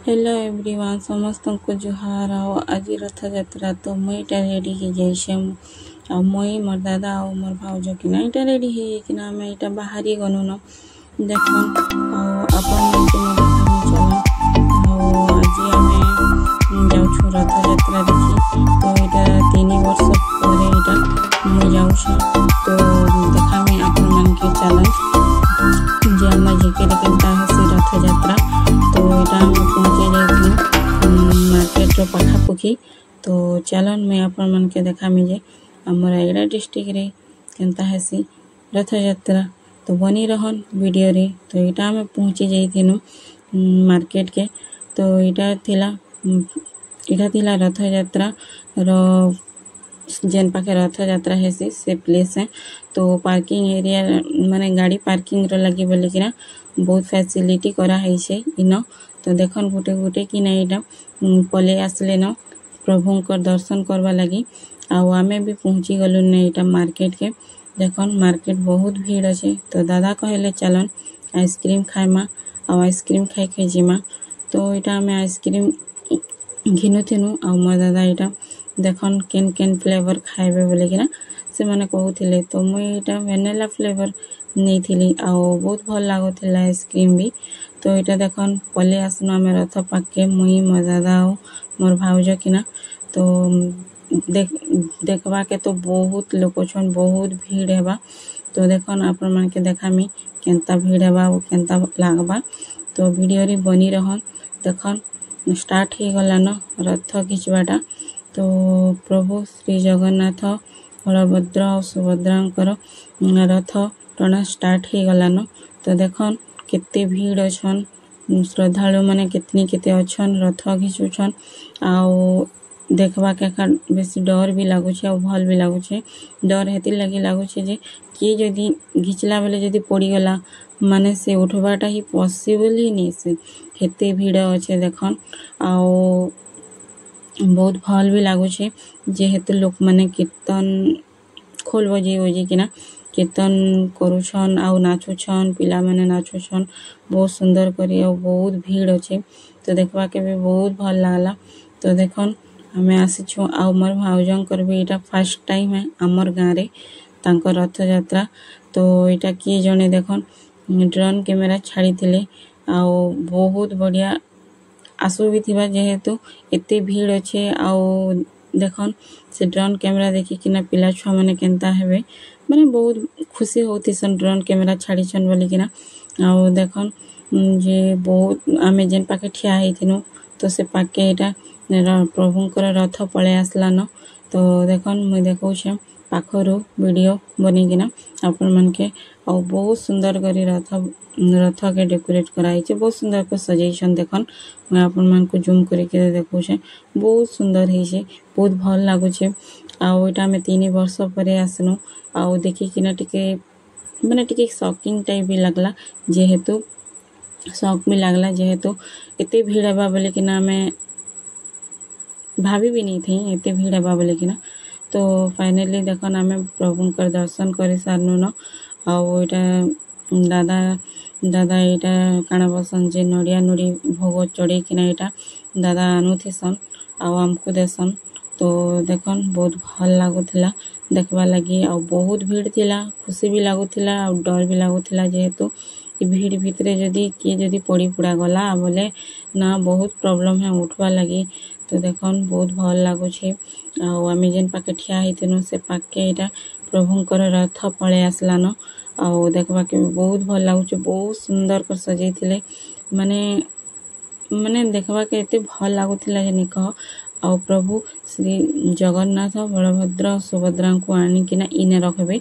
Hello everyone समस्त को जुहार आओ आज रथ यात्रा तो मुईटा रेडी हो जाइए आ मुई मोर दादा और मोर भाउज किना इटा रेडी होना आम इटा बाहरी गनु न देखन आपण आज आम जाऊँ रथ यात्रा देखी तो यहाँ 3 वर्ष पर इटा मुई जाऊँ तो देखामी आपण मान के चैलेंज जे आम जेके केनता है से रथ यात्रा तो यहाँ पहुँचे जाइए मार्केट पाखापुखी तो चलन मैं आपण मन के देखामी जे आमर एड़ा डिस्ट्रिक्ट रे केनता हेसी रथ यात्रा तो बनी रहन वीडियो रे। तो यहाँ आम पहुँची जाइनु मार्केट के तो यहाँ थिला रथ यात्रा रो जेन पाखे रथ यात्रा हेसी से प्लेस है तो पार्किंग एरिया माने गाड़ी पार्किंग रो लगी बोली कि बहुत फैसिलिटी करा है इन तो देखन गोटे गोटे कि ना यहाँ पले आसले न प्रभुंकर दर्शन करवा लगी आमे भी पहुँची गलु न यहाँ मार्केट के देखन मार्केट बहुत भीड़ अच्छे तो दादा कहले चलन आइसक्रीम खाएमा आइसक्रीम खाई खाई जीमा तो यहाँ आम आइसक्रीम घिनुथिनु मोर दादा यहाँ देखन केन केन फ्लेवर खाइबे बोले कि से माने कहूथिले तो मुई यहाँ वेनिला फ्लेवर नहीं थी बहुत भल लगुला आइसक्रीम भी तो यहाँ देखन पले आसनु आम रथ पाके मुई मोर दादा और मोर भाउज किना तो देखवा के तो बहुत लोग छन बहुत भीड़ हेबा तो देखन आपण मन के देखामी केनता भीड़ हेबा और केनता लागबा तो वीडियो रे बनी रहन देखन स्टार्ट हो गला न रथ खिचवाटा तो प्रभु श्री जगन्नाथ बलभद्र और सुभद्रांकर रथ टना स्टार्ट हो गला न तो देखन केते भीड़ अच्छन श्रद्धालु माने कितनी केते अच्छन रथ घिचुछन आउ देखवा के बेसी डर भी लगुचे और भल भी लगुचे डर हेति लगी लगुचे जे किए जदि घिचला बेले जदि पड़ीगला माने से उठवाटा ही पॉसिबल ही नहीं से हेते भीड़ अच्छे देखन आउ बहुत भल भी लगुचे जेहेतु लोक माने कीर्तन खोल बजे किना कीर्तन करुछन आउ नाचुछन पिला माने नाचुछन बहुत सुंदर करी और बहुत भीड़ अच्छे तो देखवा के भी बहुत भल लागला तो देखन हमें आसीछु आउ मोर भाउजंकर भी यहाँ फर्स्ट टाइम है आमर गाँव रे तांको रथ यात्रा तो यहाँ किए जने देखन ड्रोन कैमेरा छाड़ी थिले आउ बहुत बढ़िया आसु भी थिबा जेहेतु एते भीड़ अच्छे आउ देखन से ड्रोन कैमेरा देखी किना पिला छुआ माने केनता हेबे माने बहुत खुशी होती सन ड्रोन कैमेरा छाड़ी छन बोली किना आउ देखन जे बहुत आमे जेन पाके ठिया हेथिनु तो से पाके एटा प्रभुंकर रथ पळे आसला न तो देखन मुई देखौछे पाखरु वीडियो बनी किना आपण मन के आउ बहुत सुंदर करी रथ के डेकोरेट कराई बहुत सुंदर को सजाइछन देखन मैं आपण मन को जूम करके देखौछे बहुत सुंदर है बहुत भल लागुछे आउ एटा में 3 वर्ष पर आसनु आउ देखी किना टिके माने टिके शॉकिंग टाइप भी लगला जेहेतु शॉक भी लगला जेहेतु एते भीड़ हेबा बोले किना मैं भाभी भी नहीं थी एते भीड़ हेबा बोले किना तो फाइनली देखन आमे प्रभुंकर दर्शन कर सारनु न आउ एटा दादा यहाँ काना बसन जे नड़िया नुड़ी भोग चढ़े किना यहाँ दादा आनुथिसन आउ आमको देसन तो देखन बहुत भल लगुला देखवा लगी आ बहुत भीड़ थिला खुशी भी लगुला और डर भी लगुला जेहेतु भीड़ भितरे जदि किए जदि पड़ी पुड़ा गला बोले ना बहुत प्रॉब्लम है उठवा लगी तो देखन बहुत भल लगुचे आमे जेन पाके ठिया हेतिनु से पाके यहाँ प्रभुंकर रथ पळे आसला न आउ देखवा के बहुत भल लगुचे बहुत सुंदर कर सजै थिले माने माने देखवा के एते भल लगुला जे नि कह आउ प्रभु श्री जगन्नाथ बलभद्र और सुभद्रा को आनिकिना इने रखबे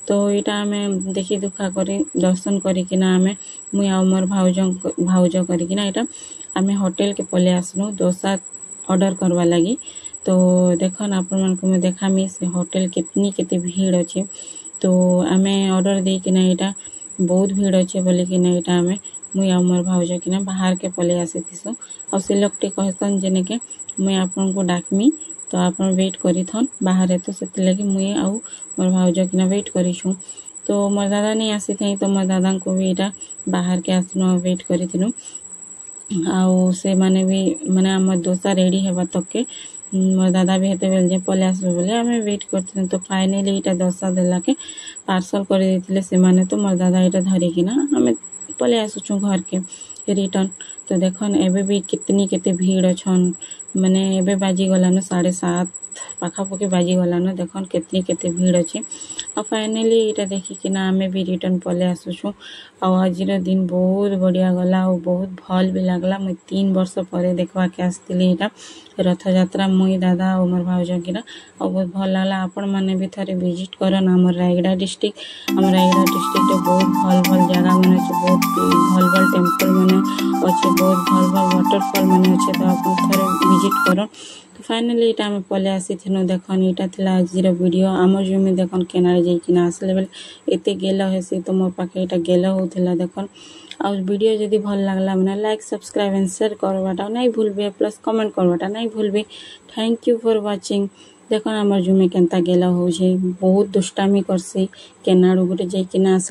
तो यहाँ आम देखी दुखा कर दर्शन करिकिना आमे मुई आउ मोर भाउज करिकिना यहाँ आमे होटल के पले आसनु डोसा ऑर्डर करवा लगी तो देखन आपण मन को मैं देखामी से होटल कितनी केते भीड़ अच्छे तो आमे ऑर्डर दे किना यहाँ बहुत भीड़ अच्छे बोले कि यहाँ आमे मुई आउ मोर भाउज किना बाहर के पले आसीथिसु और से लोग टे कहतन जेने के मुई आपन को डाकमी तो आपन वेट करिथन बाहर तो से लगी मुई आउ मोर भाउज किना वेट करिछु तो मोर दादा नहीं आसी थी तो मोर दादा को भी यहाँ बाहर के आसनु वेट करिथिनु आउ से माने भी माने आम दोसा रेडी हेबा तक मोर दादा भी हेते बेल जे पले आसबे बोले आमे वेट करथिन। तो फाइनली इटा दोसा देला के पार्सल कर देथिले से माने। तो मोर दादा इटा धरि किना आमे पले आसुछु घर के रिटर्न। तो देखन एबे भी कितनी केते भीड़ अछन माने एबे बाजी गलानो 7:30 पाखापाखि बाजी गलानो देखन कितनी केते भीड़ अच्छे। और फाइनली इटा देखी कि ना आमे भी रिटर्न पले आसुछु। और आज दिन बहुत बढ़िया गला और बहुत भल भी लागला। मुई 3 वर्ष पर देखवा के आसतिली इटा रथ यात्रा मुई दादा और मोर भाउज गिरा और बहुत भल लागला। आपण माने भी थरे विजिट करन हमर रायगड़ा डिस्ट्रिक्ट। हमर रायगड़ा डिस्ट्रिक्ट बहुत भल भल जगह माने अछि, बहुत भल भल टेम्पल माने अछि, बहुत भल भल वाटरफॉल माने अछि। तो आपण थरे विजिट करन। तो फाइनली इटा आमे पले आसी थिनु। देखन इटा थिला आजिर वीडियो। आमर जमी देखन केनारे जाइकिना आसले बेले एते गेल हेसी तो मोर पाखे इटा गेल होथिला देखन। और वीडियो जदि भल लागला माने लाइक सब्सक्राइब एंड शेयर करवाटा नहीं भूलबे, प्लस कमेंट करवाटा नहीं भूलबे। Thank you for watching. देखन आमर जमी केनता गेल होछे, बहुत दुष्टामी करसी केनाडू गुटे जाइकिना आसले।